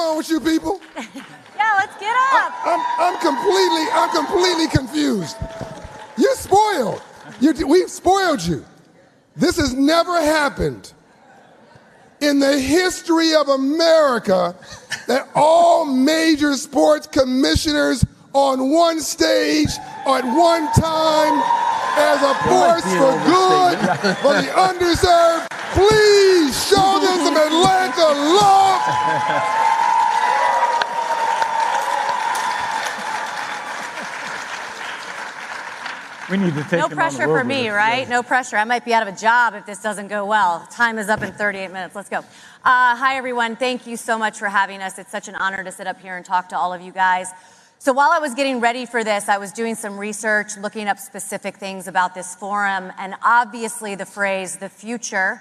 on with you people? Yeah, let's get up. I'm completely confused. You're spoiled. We've spoiled you. This has never happened in the history of America that all major sports commissioners on one stage at one time as a force for good for the underserved. Please show them some Atlanta love. We need to take No pressure for me, right? No pressure. I might be out of a job if this doesn't go well. Time is up in 38 minutes. Let's go. Hi, everyone. Thank you so much for having us. It's such an honor to sit up here and talk to all of you guys. So while I was getting ready for this, I was doing some research, looking up specific things about this forum, and obviously the phrase, the future,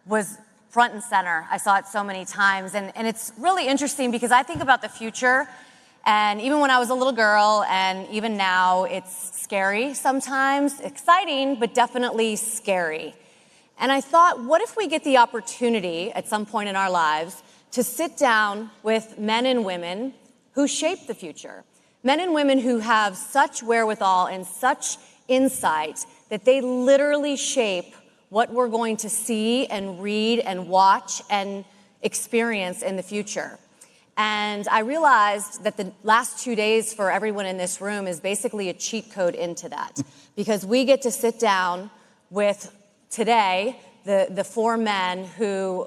was front and center. I saw it so many times, and it's really interesting because I think about the future, and even when I was a little girl, and even now, it's scary sometimes, exciting, but definitely scary. And I thought, what if we get the opportunity at some point in our lives to sit down with men and women who shape the future? Men and women who have such wherewithal and such insight that they literally shape what we're going to see and read and watch and experience in the future. And I realized that the last 2 days for everyone in this room is basically a cheat code into that, because we get to sit down with today the four men who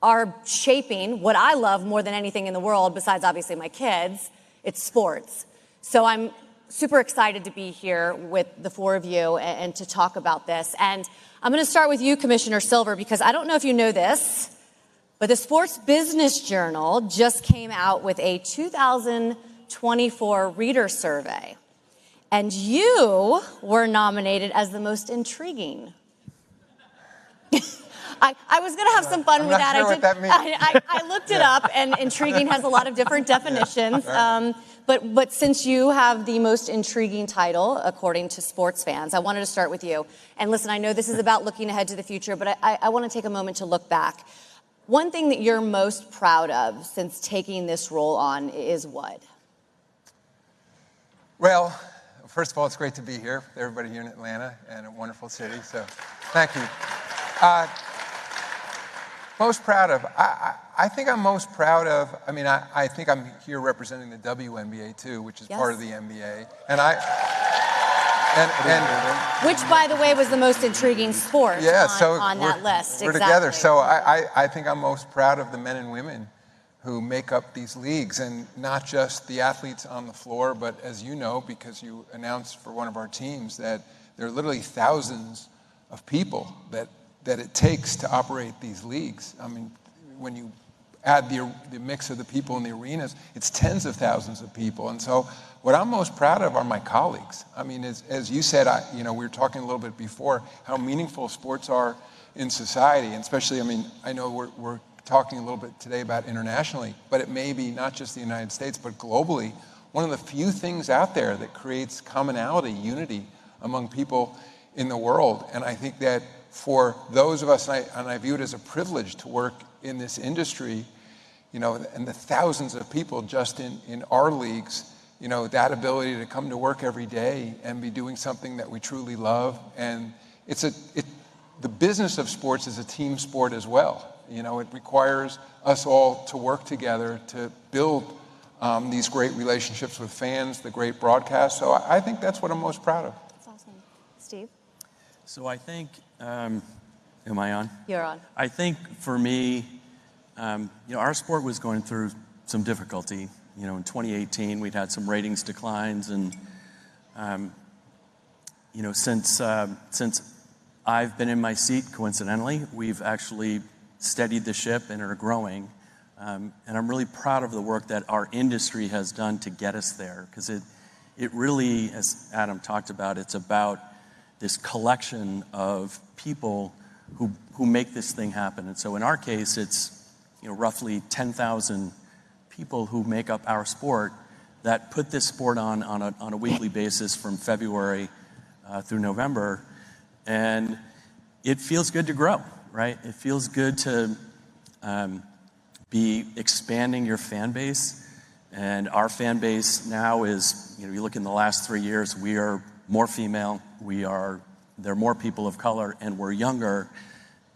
are shaping what I love more than anything in the world, besides obviously my kids. It's sports. So I'm super excited to be here with the four of you and to talk about this. And I'm going to start with you, Commissioner Silver, because I don't know if you know this, but the Sports Business Journal just came out with a 2024 reader survey. And you were nominated as the most intriguing. I was going to have some fun with that. Sure what that means. I looked it up, and intriguing has a lot of different definitions. But since you have the most intriguing title, according to sports fans, I wanted to start with you. And listen, I know this is about looking ahead to the future, but I want to take a moment to look back. One thing that you're most proud of since taking this role on is what? Well, first of all, it's great to be here with everybody here in Atlanta, and a wonderful city, so thank you. Most proud of, I think I'm most proud of, I think I'm here representing the WNBA too, which is part of the NBA. And which, by the way, was the most intriguing sport on that list. We're together. So I think I'm most proud of the men and women who make up these leagues, and not just the athletes on the floor, but as you know, because you announced for one of our teams that there are literally thousands of people that it takes to operate these leagues. I mean, when you add the mix of the people in the arenas, it's tens of thousands of people. And so what I'm most proud of are my colleagues. I mean, as you said, we were talking a little bit before, how meaningful sports are in society. And especially, I know we're talking a little bit today about internationally, but it may be not just the United States, but globally, one of the few things out there that creates commonality, unity among people in the world. And I think that for those of us, and I view it as a privilege to work in this industry, and the thousands of people just in our leagues, that ability to come to work every day and be doing something that we truly love. And the business of sports is a team sport as well. It requires us all to work together to build these great relationships with fans, the great broadcast. So I think that's what I'm most proud of. That's awesome. Steve? So I think, am I on? You're on. I think for me, our sport was going through some difficulty. In 2018, we'd had some ratings declines, and since I've been in my seat, coincidentally, we've actually steadied the ship and are growing. And I'm really proud of the work that our industry has done to get us there, because it really, as Adam talked about, it's about this collection of people who make this thing happen. And so in our case, it's roughly 10,000 people who make up our sport that put this sport on a weekly basis from February through November. And it feels good to grow, right? It feels good to be expanding your fan base. And our fan base now is, you look in the last 3 years, we are more female, there are more people of color, and we're younger.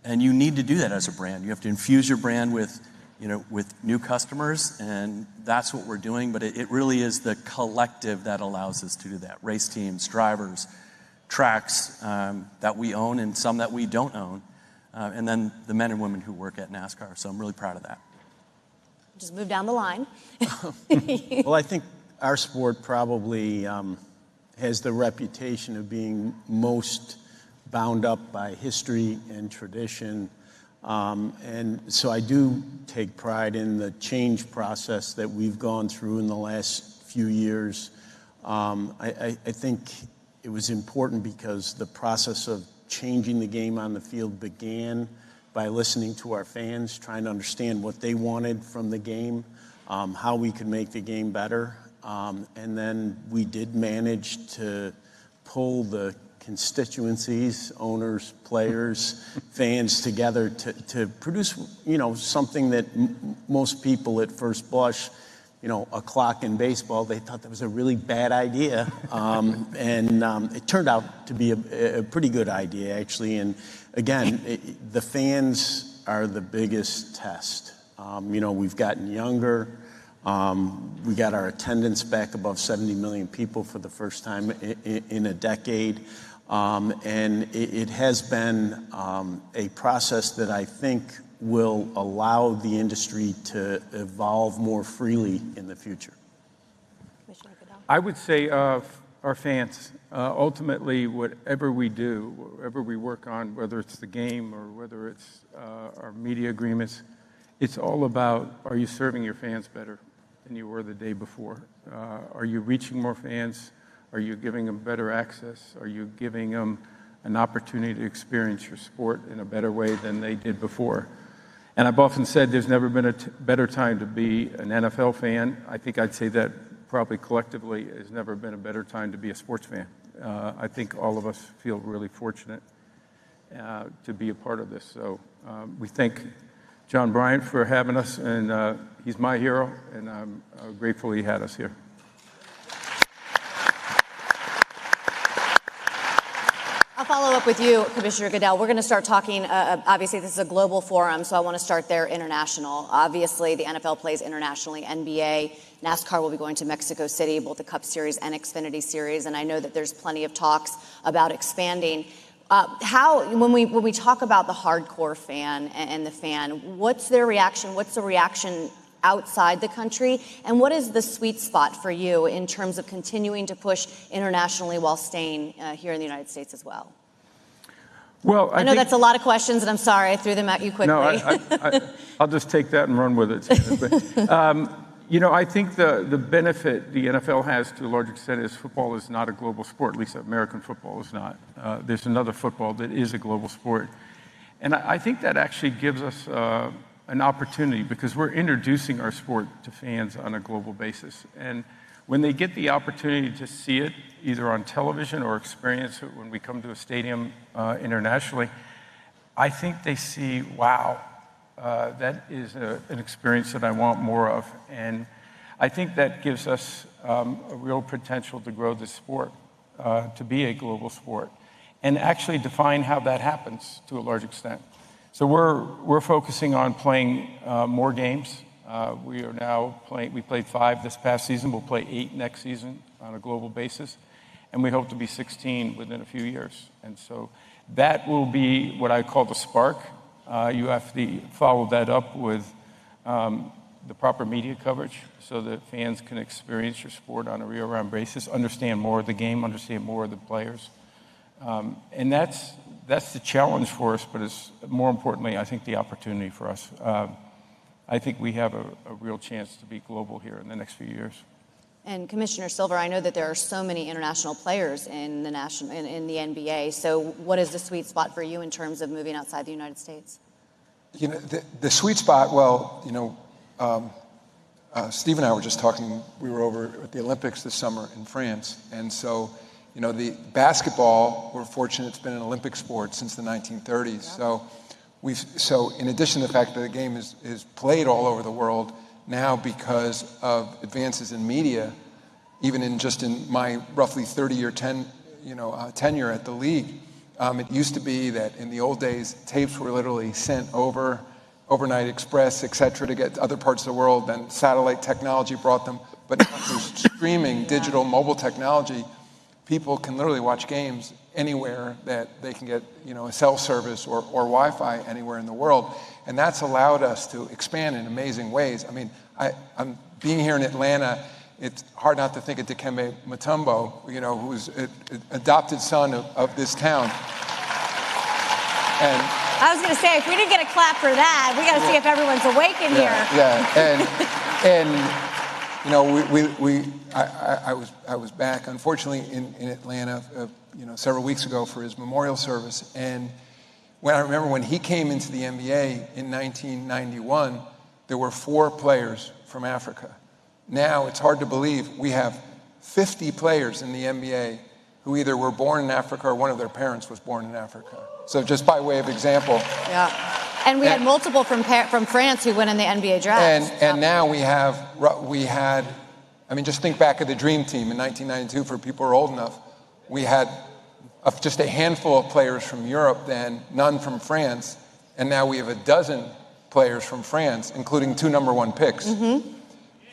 And you need to do that as a brand. You have to infuse your brand with new customers, and that's what we're doing. But it really is the collective that allows us to do that. Race teams, drivers, tracks that we own and some that we don't own, and then the men and women who work at NASCAR. So I'm really proud of that. Just move down the line. Well, I think our sport probably has the reputation of being most bound up by history and tradition. And so I do take pride in the change process that we've gone through in the last few years. I think it was important because the process of changing the game on the field began by listening to our fans, trying to understand what they wanted from the game, how we could make the game better. And then we did manage to pull the constituencies, owners, players, fans together to produce, something that most people at first blush, a clock in baseball, they thought that was a really bad idea. And it turned out to be a pretty good idea, actually. And again, the fans are the biggest test. We've gotten younger. We got our attendance back above 70 million people for the first time in a decade. And it has been a process that I think will allow the industry to evolve more freely in the future. Commissioner Goodell. I would say our fans, ultimately, whatever we do, whatever we work on, whether it's the game or whether it's our media agreements, it's all about, are you serving your fans better than you were the day before? Are you reaching more fans? Are you giving them better access? Are you giving them an opportunity to experience your sport in a better way than they did before? And I've often said there's never been a better time to be an NFL fan. I think I'd say that probably collectively there's never been a better time to be a sports fan. I think all of us feel really fortunate to be a part of this. So we thank John Bryant for having us, and he's my hero, and I'm grateful he had us here. I'll follow up with you, Commissioner Goodell. We're going to start talking, obviously this is a global forum, so I want to start there international. Obviously, the NFL plays internationally, NBA, NASCAR will be going to Mexico City, both the Cup Series and Xfinity Series, and I know that there's plenty of talks about expanding. When we talk about the hardcore fan and the fan, what's their reaction? What's the reaction outside the country? And what is the sweet spot for you in terms of continuing to push internationally while staying here in the United States as well? Well, I know that's a lot of questions, and I'm sorry I threw them at you quickly. No, I'll just take that and run with it. I think the benefit the NFL has to a large extent is football is not a global sport, at least American football is not. There's another football that is a global sport. And I think that actually gives us an opportunity because we're introducing our sport to fans on a global basis. And when they get the opportunity to see it, either on television or experience it when we come to a stadium internationally, I think they see, wow, that is an experience that I want more of. And I think that gives us a real potential to grow this sport, to be a global sport, and actually define how that happens to a large extent. So we're focusing on playing more games. We are now playing. We played 5 this past season. We'll play 8 next season on a global basis, and we hope to be 16 within a few years. And so that will be what I call the spark. You have to follow that up with the proper media coverage so that fans can experience your sport on a year-round basis, understand more of the game, understand more of the players, and that's the challenge for us, but it's more importantly, I think, the opportunity for us. I think we have a real chance to be global here in the next few years. And Commissioner Silver, I know that there are so many international players in the NBA. So what is the sweet spot for you in terms of moving outside the United States? The sweet spot, Steve and I were just talking, we were over at the Olympics this summer in France, and so the basketball, we're fortunate it's been an Olympic sport since the 1930s. So So in addition to the fact that the game is played all over the world, now because of advances in media, even in my roughly 30-year tenure at the league, it used to be that in the old days, tapes were literally sent overnight express, et cetera, to get to other parts of the world. Then satellite technology brought them. But now through streaming, digital, mobile technology, people can literally watch games anywhere that they can get, a cell service or Wi-Fi anywhere in the world. And that's allowed us to expand in amazing ways. I mean, I'm being here in Atlanta, it's hard not to think of Dikembe Mutombo, who's an adopted son of this town. And I was going to say, if we didn't get a clap for that, we got to see if everyone's awake in here. I was back, unfortunately, in Atlanta, several weeks ago for his memorial service. And I remember when he came into the NBA in 1991, there were 4 players from Africa. Now it's hard to believe we have 50 players in the NBA who either were born in Africa or one of their parents was born in Africa. So just by way of example. Yeah. And we had multiple from France who went in the NBA draft. And now we had, just think back of the Dream Team in 1992 for people who are old enough. We had just a handful of players from Europe then, none from France. And now we have a dozen players from France, including 2 number 1 picks. Mm-hmm.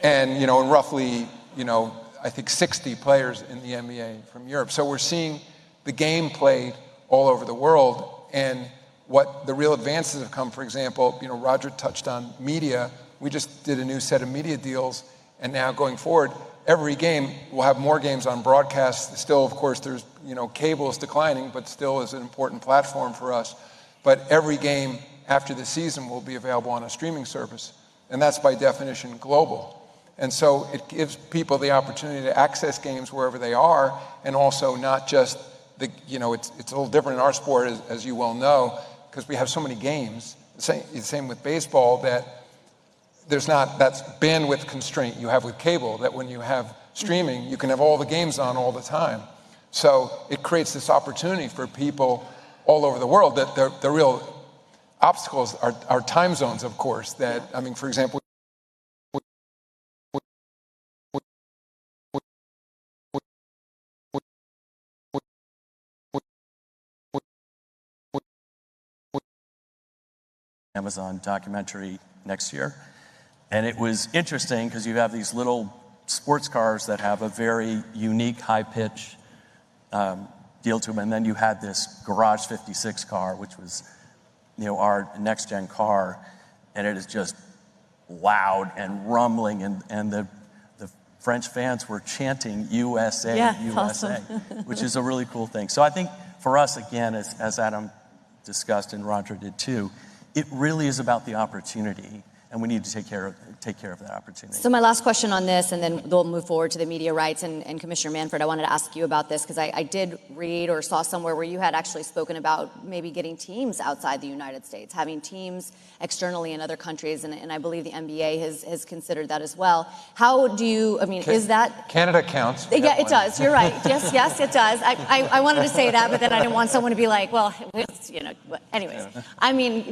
And, and roughly, I think 60 players in the NBA from Europe. So we're seeing the game played all over the world. And what the real advances have come, for example, Roger touched on media. We just did a new set of media deals. And now going forward, every game will have more games on broadcast. Still, of course, there's, cable is declining, but still is an important platform for us. But every game after the season will be available on a streaming service. And that's by definition global. And so it gives people the opportunity to access games wherever they are, and also not just it's a little different in our sport, as you well know, because we have so many games. The same with baseball, that that's bandwidth constraint you have with cable, that when you have streaming, you can have all the games on all the time. So it creates this opportunity for people all over the world. That the real obstacles are time zones, of course. For example, Amazon documentary next year. And it was interesting because you have these little sports cars that have a very unique high pitch deal to them. And then you had this Garage 56 car, which was, our next gen car. And it is just loud and rumbling. And the French fans were chanting USA, USA, awesome. Which is a really cool thing. So I think for us, again, as Adam discussed and Roger did too, it really is about the opportunity, and we need to take care of that opportunity. So my last question on this, and then we'll move forward to the media rights, and Commissioner Manfred, I wanted to ask you about this, because I did read or saw somewhere where you had actually spoken about maybe getting teams outside the United States, having teams externally in other countries, and I believe the NBA has considered that as well. How do you, is that... Canada counts. Yeah, it does. You're right. Yes, it does. I wanted to say that, but then I didn't want someone to be like, well, anyways.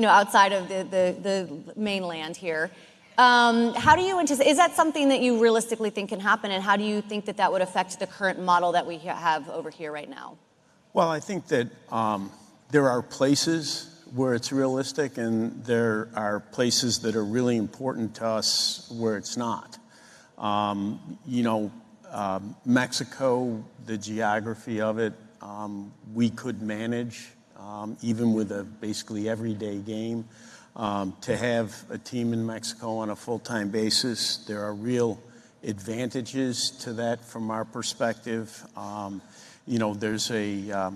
Outside of the mainland here. How do you anticipate, is that something that you realistically think can happen, and how do you think that would affect the current model that we have over here right now? Well, I think that there are places where it's realistic, and there are places that are really important to us where it's not. Mexico, the geography of it, we could manage, even with a basically everyday game. To have a team in Mexico on a full-time basis, there are real advantages to that from our perspective. There's a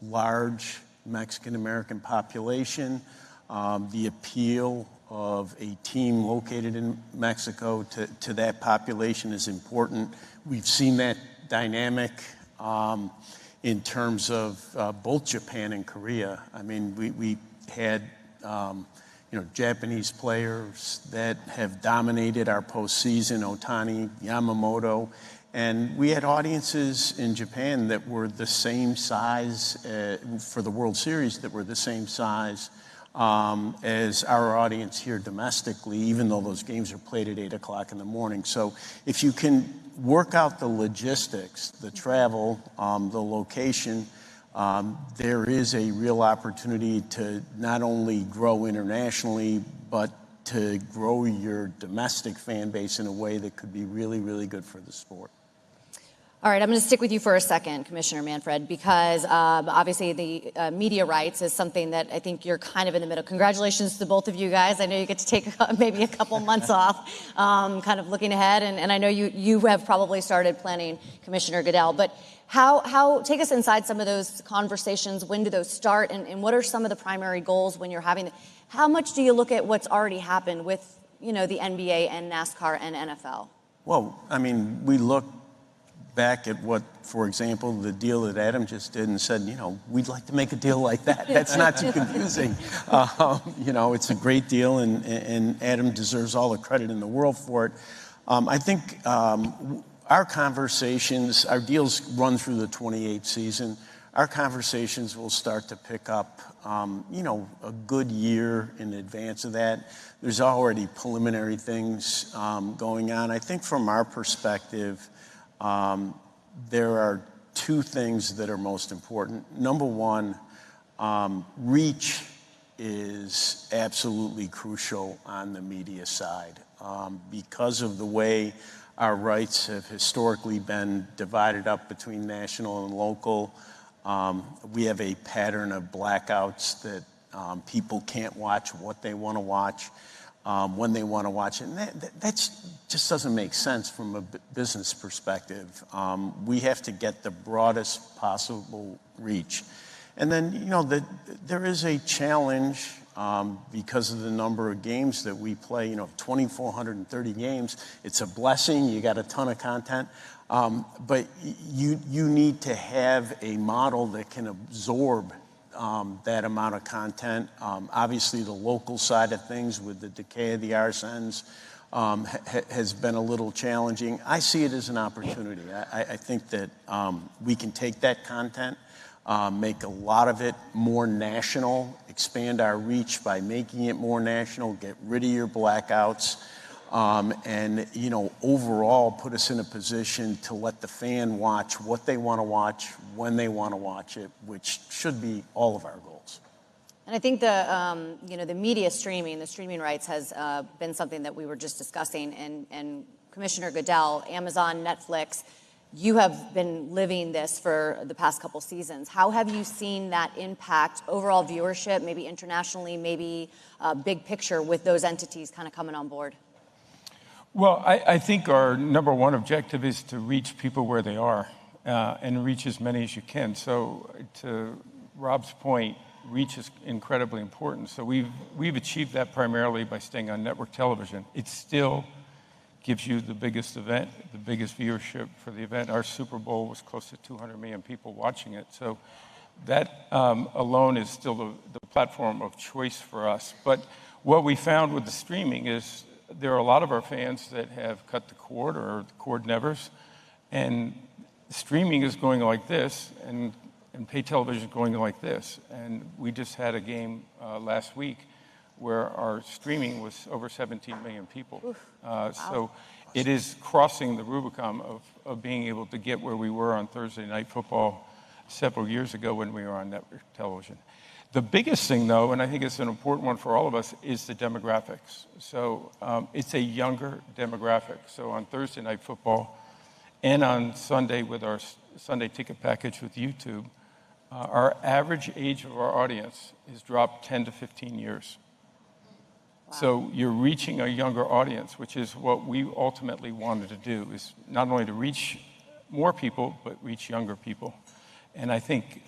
large Mexican-American population. The appeal of a team located in Mexico to that population is important. We've seen that dynamic in terms of both Japan and Korea. We had Japanese players that have dominated our postseason, Otani, Yamamoto, and we had audiences in Japan that were the same size for the World Series, that were the same size as our audience here domestically, even though those games are played at 8 o'clock in the morning. So if you can work out the logistics, the travel, the location, there is a real opportunity to not only grow internationally, but to grow your domestic fan base in a way that could be really, really good for the sport. All right, I'm going to stick with you for a second, Commissioner Manfred, because obviously the media rights is something that I think you're kind of in the middle. Congratulations to both of you guys. I know you get to take maybe a couple months off, kind of looking ahead, and I know you have probably started planning, Commissioner Goodell, but how take us inside some of those conversations. When do those start, and what are some of the primary goals when you're having them? How much do you look at what's already happened with, the NBA and NASCAR and NFL? Well, I mean, we look back at what, for example, the deal that Adam just did and said, we'd like to make a deal like that. That's not too confusing. It's a great deal, and Adam deserves all the credit in the world for it. I think our conversations, our deals run through the 28th season. Our conversations will start to pick up, a good year in advance of that. There's already preliminary things going on. I think from our perspective, there are two things that are most important. Number one, reach is absolutely crucial on the media side. Because of the way our rights have historically been divided up between national and local, we have a pattern of blackouts that people can't watch what they want to watch when they want to watch it. And that just doesn't make sense from a business perspective. We have to get the broadest possible reach. And then, there is a challenge because of the number of games that we play, 2,430 games. It's a blessing. You got a ton of content. But you need to have a model that can absorb that amount of content. Obviously, the local side of things with the decay of the RSNs has been a little challenging. I see it as an opportunity. I think that we can take that content, make a lot of it more national, expand our reach by making it more national, get rid of your blackouts, and overall put us in a position to let the fan watch what they want to watch when they want to watch it, which should be all of our goals. And I think the media streaming, the streaming rights has been something that we were just discussing. And Commissioner Goodell, Amazon, Netflix, you have been living this for the past couple seasons. How have you seen that impact overall viewership, maybe internationally, maybe big picture with those entities kind of coming on board? Well, I think our number one objective is to reach people where they are and reach as many as you can. So to Rob's point, reach is incredibly important. So we've achieved that primarily by staying on network television. It still gives you the biggest event, the biggest viewership for the event. Our Super Bowl was close to 200 million people watching it. So that alone is still the platform of choice for us. But what we found with the streaming is there are a lot of our fans that have cut the cord or the cord nevers, and streaming is going like this, and pay television is going like this. And we just had a game last week where our streaming was over 17 million people. Wow. So it is crossing the Rubicon of being able to get where we were on Thursday Night Football several years ago when we were on network television. The biggest thing, though, and I think it's an important one for all of us, is the demographics. So it's a younger demographic. So on Thursday Night Football and on Sunday with our Sunday ticket package with YouTube, our average age of our audience has dropped 10 to 15 years. Wow. So you're reaching a younger audience, which is what we ultimately wanted to do, is not only to reach more people, but reach younger people. And I think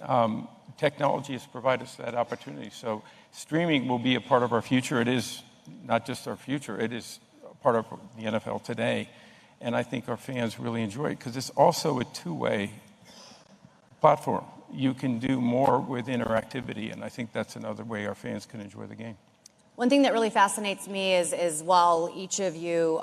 technology has provided us that opportunity. So streaming will be a part of our future. It is not just our future, it is a part of the NFL today. And I think our fans really enjoy it because it's also a two-way platform. You can do more with interactivity, and I think that's another way our fans can enjoy the game. One thing that really fascinates me is while each of you,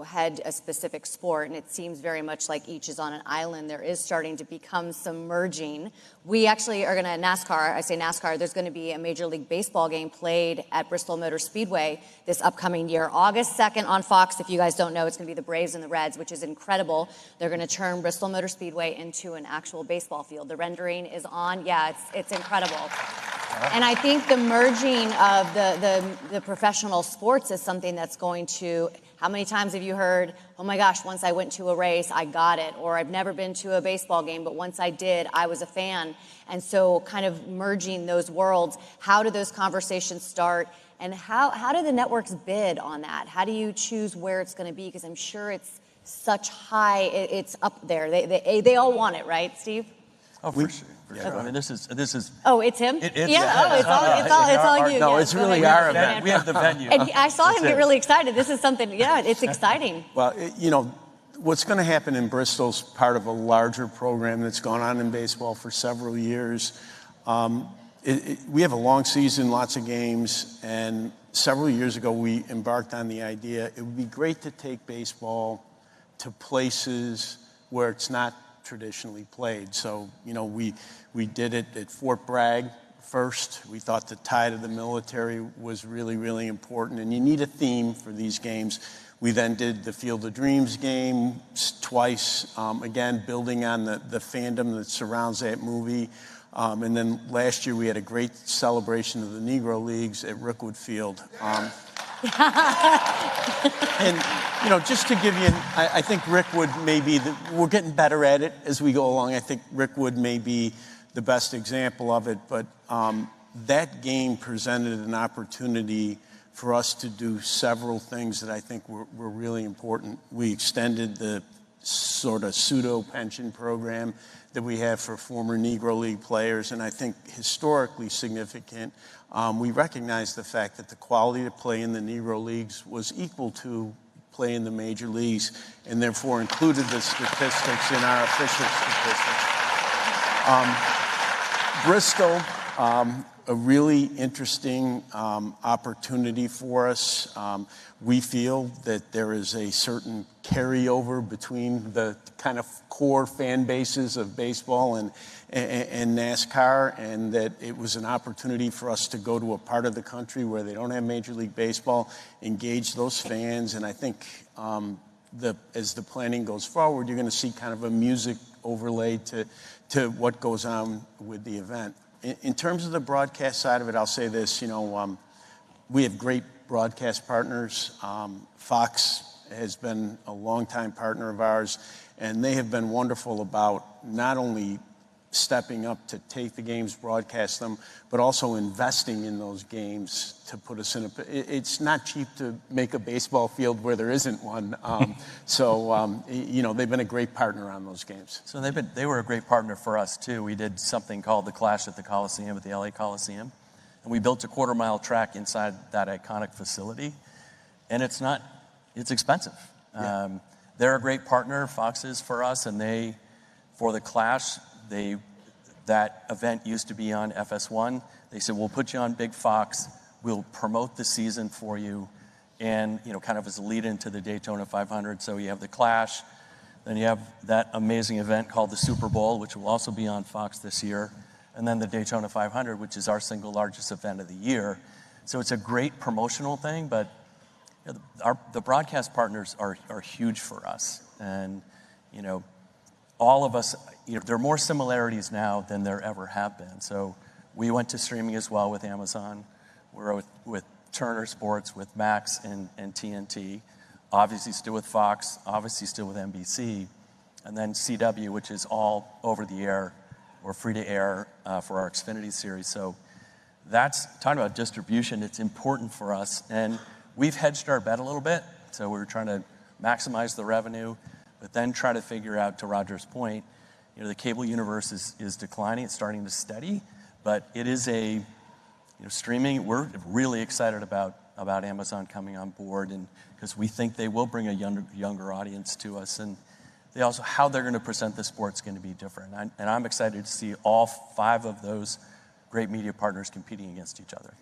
had a specific sport, and it seems very much like each is on an island, there is starting to become some merging. We actually are going to NASCAR, there's going to be a Major League Baseball game played at Bristol Motor Speedway this upcoming year. August 2nd on Fox, if you guys don't know, it's going to be the Braves and the Reds, which is incredible. They're going to turn Bristol Motor Speedway into an actual baseball field. The rendering is on. Yeah, it's incredible. And I think the merging of the professional sports is something that's going to, how many times have you heard, oh my gosh, once I went to a race, I got it, or I've never been to a baseball game, but once I did, I was a fan. And so kind of merging those worlds, how do those conversations start? And how do the networks bid on that? How do you choose where it's going to be? Because I'm sure it's such high, it's up there. They all want it, right, Steve? Oh, for sure. Yeah, I mean, this is. Oh, it's him. It's all you. No, Yeah, it's go really ahead. our event. We have the venue. And I saw him get really excited. This is something. Yeah, it's exciting. Well, what's going to happen in Bristol's part of a larger program that's gone on in baseball for several years. We have a long season, lots of games, and several years ago we embarked on the idea it would be great to take baseball to places where it's not traditionally played. So, we did it at Fort Bragg first. We thought the tie to the military was really, really important, and you need a theme for these games. We then did the Field of Dreams game twice, again, building on the fandom that surrounds that movie. And then last year we had a great celebration of the Negro Leagues at Rickwood Field. And, just to give you, I think Rickwood may be, we're getting better at it as we go along. I think Rickwood may be the best example of it, but that game presented an opportunity for us to do several things that I think were really important. We extended the sort of pseudo pension program that we have for former Negro League players, and I think historically significant. We recognized the fact that the quality to play in the Negro Leagues was equal to play in the major leagues, and therefore included the statistics in our official statistics. Bristol, a really interesting opportunity for us. We feel that there is a certain carryover between the kind of core fan bases of baseball and NASCAR, and that it was an opportunity for us to go to a part of the country where they don't have Major League Baseball, engage those fans, and I think as the planning goes forward, you're going to see kind of a music overlay to what goes on with the event. In terms of the broadcast side of it, I'll say this, we have great broadcast partners. Fox has been a longtime partner of ours, and they have been wonderful about not only stepping up to take the games, broadcast them, but also investing in those games to put us in it's not cheap to make a baseball field where there isn't one. They've been a great partner on those games. So they were a great partner for us too. We did something called the Clash at the Coliseum, at the LA Coliseum, and we built a quarter-mile track inside that iconic facility, and it's expensive. Yeah. They're a great partner, Fox is, for us, and for the Clash, that event used to be on FS1. They said, we'll put you on Big Fox, we'll promote the season for you, and kind of as a lead into the Daytona 500. So you have the Clash, then you have that amazing event called the Super Bowl, which will also be on Fox this year, and then the Daytona 500, which is our single largest event of the year. So it's a great promotional thing, but the broadcast partners are huge for us, and all of us, there are more similarities now than there ever have been. So we went to streaming as well with Amazon. We're with Turner Sports, with Max and TNT. Obviously still with Fox, obviously still with NBC. And then CW, which is all over the air or free to air for our Xfinity series. So that's, talking about distribution, it's important for us. And we've hedged our bet a little bit. So we're trying to maximize the revenue, but then try to figure out, to Roger's point, the cable universe is declining. It's starting to steady, but it is streaming. We're really excited about Amazon coming on board, and because we think they will bring a younger audience to us, and they also, how they're going to present the sport's going to be different. And I'm excited to see all 5 of those great media partners competing against each other.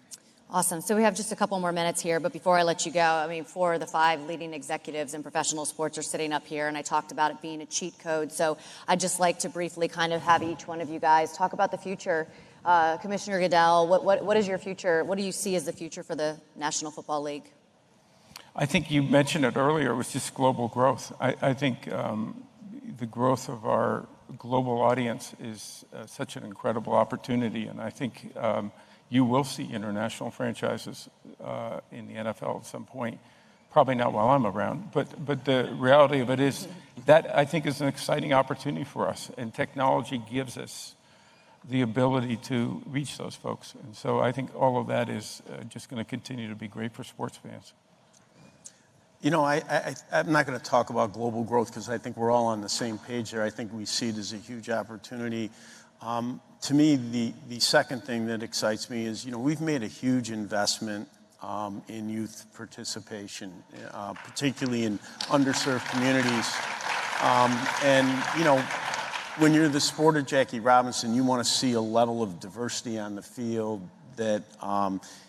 Awesome. So we have just a couple more minutes here, but before I let you go, I mean, 4 of the 5 leading executives in professional sports are sitting up here, and I talked about it being a cheat code. So I'd just like to briefly kind of have each one of you guys talk about the future. Commissioner Goodell, what is your future? What do you see as the future for the National Football League? I think you mentioned it earlier, it was just global growth. I think the growth of our global audience is such an incredible opportunity, and I think you will see international franchises in the NFL at some point. Probably not while I'm around, but the reality of it is that I think is an exciting opportunity for us, and technology gives us the ability to reach those folks. And so I think all of that is just going to continue to be great for sports fans. You know, I'm not going to talk about global growth because I think we're all on the same page there. I think we see it as a huge opportunity. To me, the second thing that excites me is, you know, we've made a huge investment in youth participation, particularly in underserved communities. And, you know, when you're the sport of Jackie Robinson, you want to see a level of diversity on the field that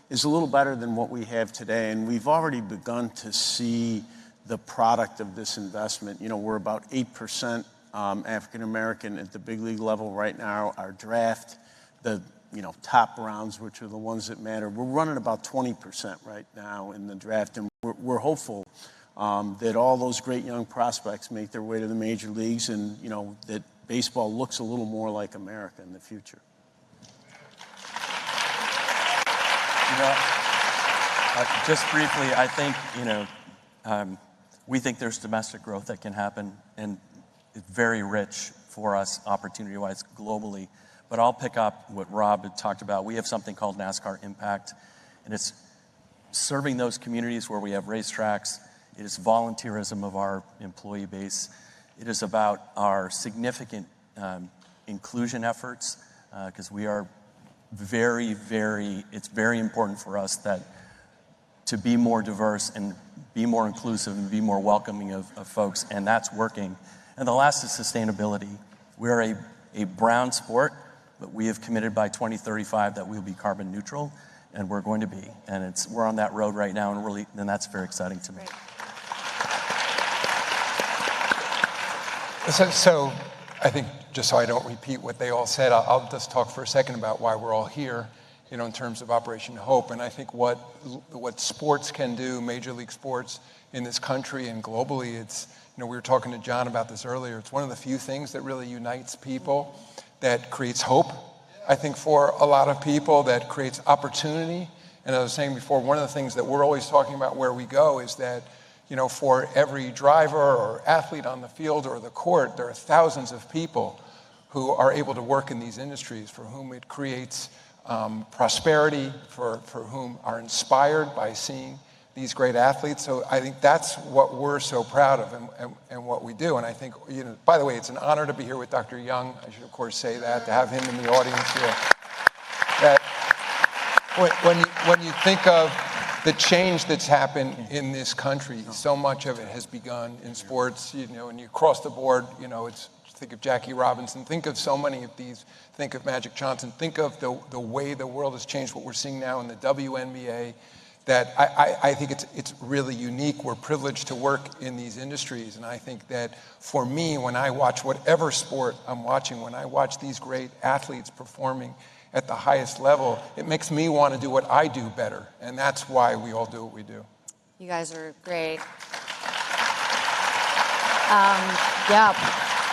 is a little better than what we have today. And we've already begun to see the product of this investment. You know, we're about 8% African American at the big league level right now. Our draft, the top rounds, which are the ones that matter, we're running about 20% right now in the draft, and we're hopeful that all those great young prospects make their way to the major leagues, and that baseball looks a little more like America in the future. Just briefly, I think we think there's domestic growth that can happen, and it's very rich for us opportunity-wise globally. But I'll pick up what Rob had talked about. We have something called Nascar Impact, and it's serving those communities where we have racetracks. It is volunteerism of our employee base. It is about our significant inclusion efforts, because we are it's very important for us to be more diverse and be more inclusive and be more welcoming of folks, and that's working. And the last is sustainability. We're a brown sport, but we have committed by 2035 that we'll be carbon neutral, and we're going to be. And we're on that road right now, and that's very exciting to me. So I think, just so I don't repeat what they all said, I'll just talk for a second about why we're all here, in terms of Operation Hope. And I think what sports can do, Major League sports in this country and globally, it's, we were talking to John about this earlier, it's one of the few things that really unites people, that creates hope, I think, for a lot of people, that creates opportunity. And as I was saying before, one of the things that we're always talking about where we go is that, for every driver or athlete on the field or the court, there are thousands of people who are able to work in these industries, for whom it creates prosperity, for whom are inspired by seeing these great athletes. So I think that's what we're so proud of and what we do. And I think, by the way, it's an honor to be here with Dr. Young. I should, of course, say that, to have him in the audience here. That when you think of the change that's happened in this country, so much of it has begun in sports, and you cross the board, think of Jackie Robinson, think of so many of these, think of Magic Johnson, think of the way the world has changed, what we're seeing now in the WNBA, that I think it's really unique. We're privileged to work in these industries, and I think that for me, when I watch whatever sport I'm watching, when I watch these great athletes performing at the highest level, it makes me want to do what I do better, and that's why we all do what we do. You guys are great.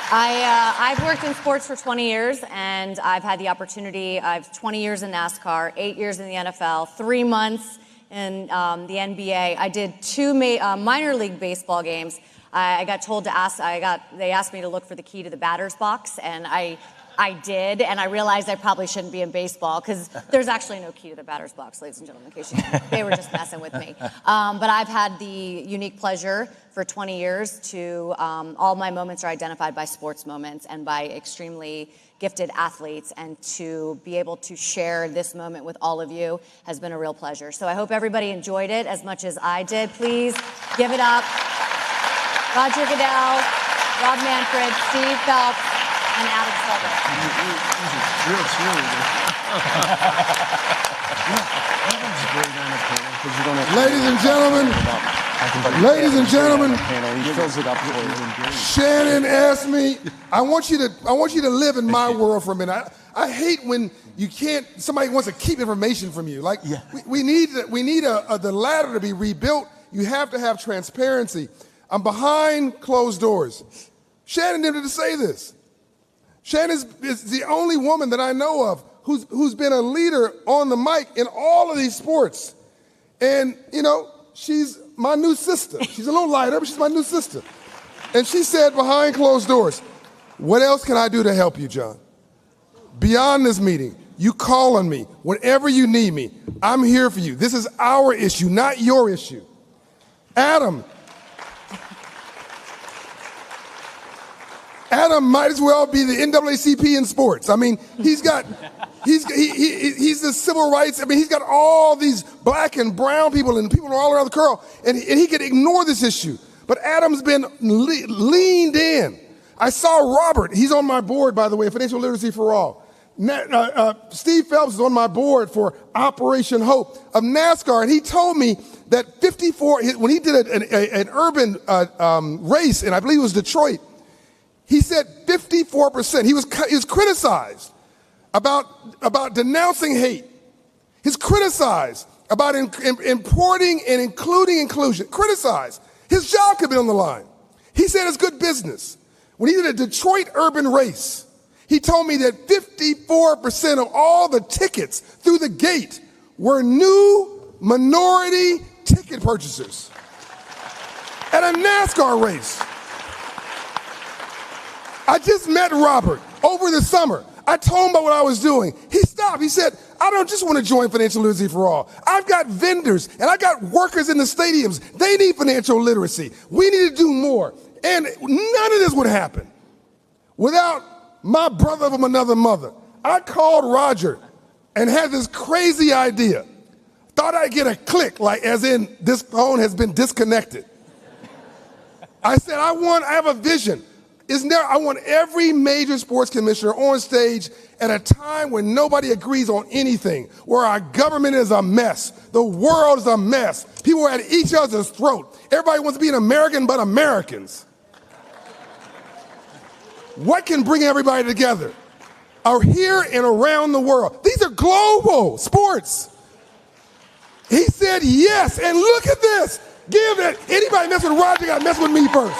I've worked in sports for 20 years, and I've had the opportunity. I've 20 years in NASCAR, 8 years in the NFL, 3 months in the NBA. I did 2 minor league baseball games. I got told to they asked me to look for the key to the batter's box, and I did, and I realized I probably shouldn't be in baseball because there's actually no key to the batter's box, ladies and gentlemen, in case they were just messing with me. But I've had the unique pleasure for 20 years to, all my moments are identified by sports moments and by extremely gifted athletes, and to be able to share this moment with all of you has been a real pleasure. So I hope everybody enjoyed it as much as I did. Please give it up. Roger Goodell, Rob Manfred, Steve Phelps, and Alex Silver. Ladies and gentlemen, Shannon asked me, I want you to live in my world for a minute. I hate when somebody wants to keep information from you. Like, we need the ladder to be rebuilt. You have to have transparency. I'm behind closed doors. Shannon needed to say this. Shannon is the only woman that I know of who's been a leader on the mic in all of these sports. And, she's my new sister. She's a little lighter, but she's my new sister. And she said behind closed doors, what else can I do to help you, John? Beyond this meeting, you call on me. Whenever you need me, I'm here for you. This is our issue, not your issue. Adam might as well be the NAACP in sports. I mean, he's the civil rights. I mean, he's got all these black and brown people and people all around the world, and he could ignore this issue. But Adam's been leaned in. I saw Robert. He's on my board, by the way, Financial Literacy for All. Steve Phelps is on my board for Operation Hope of NASCAR, and he told me that when he did an urban race, and I believe it was Detroit, he said 54%. He was criticized about denouncing hate. He's criticized about importing and including inclusion. Criticized. His job could be on the line. He said it's good business. When he did a Detroit urban race, he told me that 54% of all the tickets through the gate were new minority ticket purchasers at a NASCAR race. I just met Robert over the summer. I told him about what I was doing. He stopped. He said, I don't just want to join Financial Literacy for All. I've got vendors and I got workers in the stadiums. They need financial literacy. We need to do more. And none of this would happen without my brother from another mother. I called Roger and had this crazy idea. Thought I'd get a click, like as in this phone has been disconnected. I said, I have a vision. I want every major sports commissioner on stage at a time when nobody agrees on anything, where our government is a mess, the world is a mess, people are at each other's throat. Everybody wants to be an American but Americans. What can bring everybody together? Are here and around the world. These are global sports. He said yes, and look at this. Give it. Anybody mess with Roger got to mess with me first.